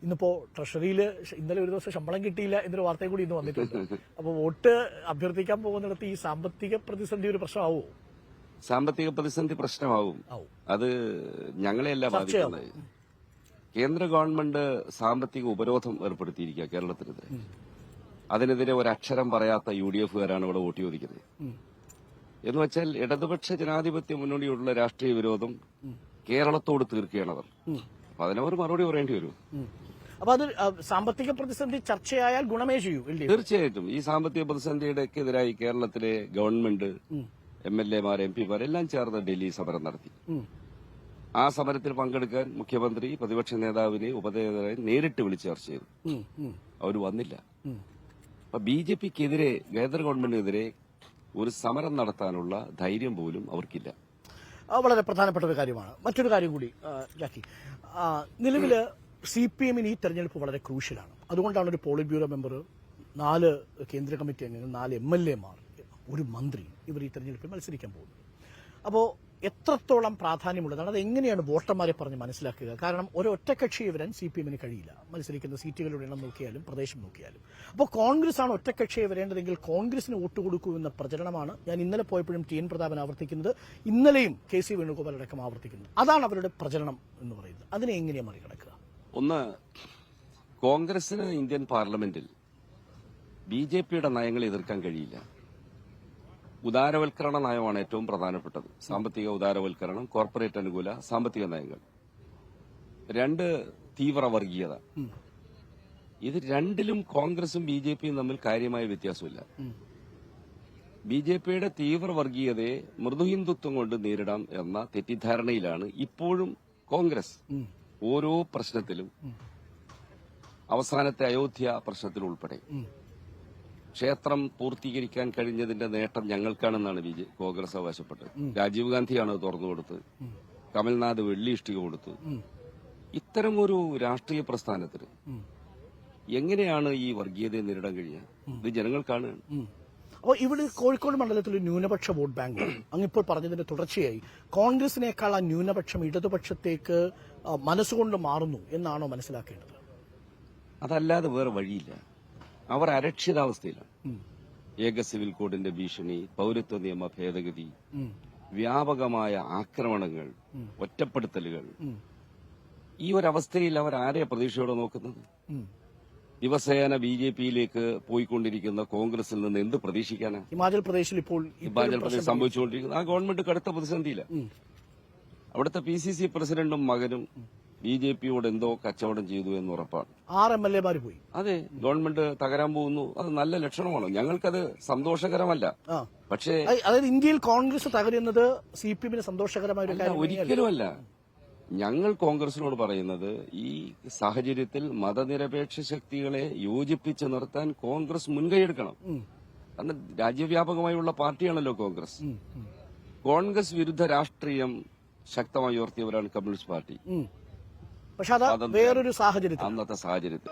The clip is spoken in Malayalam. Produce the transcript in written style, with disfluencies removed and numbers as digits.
ഇന്നിപ്പോ ട്രഷറിയിൽ ഇന്നലെ ഒരു ദിവസം ശമ്പളം കിട്ടിയില്ല എന്നൊരു വാർത്തയും കൂടി ഇന്ന് വന്നിട്ടുണ്ട്. അപ്പൊ വോട്ട് അഭ്യർത്ഥിക്കാൻ പോകുന്നിടത്ത് ഈ സാമ്പത്തിക പ്രതിസന്ധി ഒരു പ്രശ്നമാവോ? സാമ്പത്തിക പ്രതിസന്ധി പ്രശ്നമാവും. അത് ഞങ്ങളെയല്ല ബാധിക്കുന്നത്. കേന്ദ്ര ഗവൺമെന്റ് സാമ്പത്തിക ഉപരോധം ഏർപ്പെടുത്തിയിരിക്കുക കേരളത്തിനെതിരെ. അതിനെതിരെ ഒരക്ഷരം പറയാത്ത UDF-കാരാണ് ഇവിടെ വോട്ട് ചോദിക്കുന്നത്. എന്ന് വെച്ചാൽ ഇടതുപക്ഷ ജനാധിപത്യ മുന്നണിയോടുള്ള രാഷ്ട്രീയ വിരോധം കേരളത്തോട് തീർക്കുകയാണ് അവർ. അപ്പൊ അതിനവർ മറുപടി പറയേണ്ടി വരും. അപ്പൊ അത് സാമ്പത്തിക പ്രതിസന്ധി ചർച്ചയായാൽ ഗുണമേ ചെയ്യൂ. തീർച്ചയായിട്ടും ഈ സാമ്പത്തിക പ്രതിസന്ധിയുടെ എതിരായി കേരളത്തിലെ ഗവൺമെന്റ്, MLA-മാർ, MP-മാർ എല്ലാം ചേർന്ന് ഡൽഹി സമരം നടത്തി. ആ സമരത്തിൽ പങ്കെടുക്കാൻ മുഖ്യമന്ത്രി പ്രതിപക്ഷ നേതാവിനെ ഉപനേതാവിനെ നേരിട്ട് വിളിച്ച് ചർച്ച ചെയ്തു. അവർ വന്നില്ല. അപ്പൊ BJP-ക്കെതിരെ, കേന്ദ്ര ഗവൺമെന്റിനെതിരെ ഒരു സമരം നടത്താനുള്ള ധൈര്യം പോലും അവർക്കില്ല. വളരെ പ്രധാനപ്പെട്ട ഒരു കാര്യമാണ്. മറ്റൊരു കാര്യം കൂടി ജാക്കി, നിലവില് CPM-ന് ഈ തെരഞ്ഞെടുപ്പ് വളരെ ക്രൂഷ്യലാണ്. അതുകൊണ്ടാണ് ഒരു പോളിറ്റ് ബ്യൂറോ മെമ്പർ, 4 കേന്ദ്ര കമ്മിറ്റി അംഗങ്ങൾ, 4 MLA-മാർ, ഒരു മന്ത്രി ഇവർ ഈ തെരഞ്ഞെടുപ്പിൽ മത്സരിക്കാൻ പോകുന്നത്. അപ്പോൾ എത്രത്തോളം പ്രാധാന്യമുള്ളതാണ്, അത് എങ്ങനെയാണ് വോട്ടർമാരെ പറഞ്ഞ് മനസ്സിലാക്കുക? കാരണം ഒറ്റക്കക്ഷിയെ വരാൻ CPM-ന് കഴിയില്ല. മത്സരിക്കുന്ന സീറ്റുകളുടെ എണ്ണം നോക്കിയാലും പ്രദേശം നോക്കിയാലും. അപ്പോൾ കോൺഗ്രസ് ആണ് ഒറ്റക്കക്ഷിയെ വരേണ്ടതെങ്കിൽ കോൺഗ്രസിന് വോട്ട് കൊടുക്കൂ എന്ന പ്രചരണമാണ് ഞാൻ ഇന്നലെ പോയപ്പോഴും TN പ്രതാപൻ ആവർത്തിക്കുന്നത്, ഇന്നലെയും KC വേണുഗോപാൽ അടക്കം ആവർത്തിക്കുന്നത്. അതാണ് അവരുടെ പ്രചരണം എന്ന് പറയുന്നത്. അതിനെ എങ്ങനെയാണ് മറികടക്കുക? ഒന്ന്, കോൺഗ്രസിന് ഇന്ത്യൻ പാർലമെന്റിൽ BJP-യുടെ നയങ്ങൾ എതിർക്കാൻ കഴിയില്ല. ഉദാരവൽക്കരണ നയമാണ് ഏറ്റവും പ്രധാനപ്പെട്ടത്. സാമ്പത്തിക ഉദാരവൽക്കരണം, കോർപ്പറേറ്റ് അനുകൂല സാമ്പത്തിക നയങ്ങൾ. 2, തീവ്ര വർഗീയത. ഇത് രണ്ടിലും കോൺഗ്രസും BJP-യും തമ്മിൽ കാര്യമായ വ്യത്യാസമില്ല. BJP-യുടെ തീവ്ര വർഗീയതയെ മൃദുഹിന്ദുത്വം കൊണ്ട് നേരിടാം എന്ന തെറ്റിദ്ധാരണയിലാണ് ഇപ്പോഴും കോൺഗ്രസ്. ഓരോ പ്രശ്നത്തിലും, അവസാനത്തെ അയോധ്യ പ്രശ്നത്തിൽ ഉൾപ്പെടെ, ക്ഷേത്രം പൂർത്തീകരിക്കാൻ കഴിഞ്ഞതിന്റെ നേട്ടം ഞങ്ങൾക്കാണെന്നാണ് കോൺഗ്രസ് അവകാശപ്പെട്ടത്. രാജീവ് ഗാന്ധിയാണ് തുറന്നു കൊടുത്തത്. കമൽനാഥ് വെള്ളി ഇഷ്ടിക കൊടുത്തു. ഇത്തരം ഒരു രാഷ്ട്രീയ പ്രസ്ഥാനത്തിന് എങ്ങനെയാണ് ഈ വർഗീയതയെ നേരിടാൻ കഴിയുക? ഇത് ജനങ്ങൾക്കാണ്. അപ്പോൾ ഇവിടെ കോഴിക്കോട് മണ്ഡലത്തിൽ ഒരു ന്യൂനപക്ഷ വോട്ട് ബാങ്ക്, അങ്ങിപ്പോൾ പറഞ്ഞതിന്റെ തുടർച്ചയായി കോൺഗ്രസിനേക്കാൾ ആ ന്യൂനപക്ഷം ഇടതുപക്ഷത്തേക്ക് മനസ്സുകൊണ്ട് മാറുന്നു എന്നാണോ മനസ്സിലാക്കേണ്ടത്? അതല്ലാതെ വേറെ വഴിയില്ല. അവർ അരക്ഷിതാവസ്ഥയിലാണ്. ഏക സിവിൽ കോഡിന്റെ ഭീഷണി, പൌരത്വ നിയമ ഭേദഗതി, വ്യാപകമായ ആക്രമണങ്ങൾ, ഒറ്റപ്പെടുത്തലുകൾ. ഈ ഒരവസ്ഥയിൽ അവർ ആരെയാ പ്രതീക്ഷയോടെ നോക്കുന്നത്? ദിവസേന BJP-യിലേക്ക് പോയിക്കൊണ്ടിരിക്കുന്ന കോൺഗ്രസിൽ നിന്ന് എന്ത് പ്രതീക്ഷിക്കാനാ? ഹിമാചൽ പ്രദേശിൽ സംഭവിച്ചുകൊണ്ടിരിക്കുന്നത് ആ ഗവൺമെന്റ് കടുത്ത പ്രതിസന്ധിയില്ല. അവിടുത്തെ PCC പ്രസിഡന്റും മകനും BJP-യോട് എന്തോ കച്ചവടം ചെയ്തു എന്ന് ഉറപ്പാണ്. 6 MLA-മാർ പോയി. അതെ, ഗവൺമെന്റ് തകരാൻ പോകുന്നു. അത് നല്ല ലക്ഷണമാണ്. ഞങ്ങൾക്കത് സന്തോഷകരമല്ല. പക്ഷേ അതായത് ഇന്ത്യയിൽ കോൺഗ്രസ് തകരുന്നത് CPM-ന് സന്തോഷകരമായ ഒരു കാര്യം ഒരിക്കലുമല്ല. ഞങ്ങൾ കോൺഗ്രസിനോട് പറയുന്നത്, ഈ സാഹചര്യത്തിൽ മതനിരപേക്ഷ ശക്തികളെ യോജിപ്പിച്ച് നിർത്താൻ കോൺഗ്രസ് മുൻകൈയെടുക്കണം. കാരണം രാജ്യവ്യാപകമായുള്ള പാർട്ടിയാണല്ലോ കോൺഗ്രസ്. കോൺഗ്രസ് വിരുദ്ധ രാഷ്ട്രീയം ശക്തമായി ഉയർത്തിയവരാണ് കമ്മ്യൂണിസ്റ്റ് പാർട്ടി. പക്ഷെ അത് വേറൊരു സാഹചര്യത്തിൽ, അന്നത്തെ സാഹചര്യത്തിൽ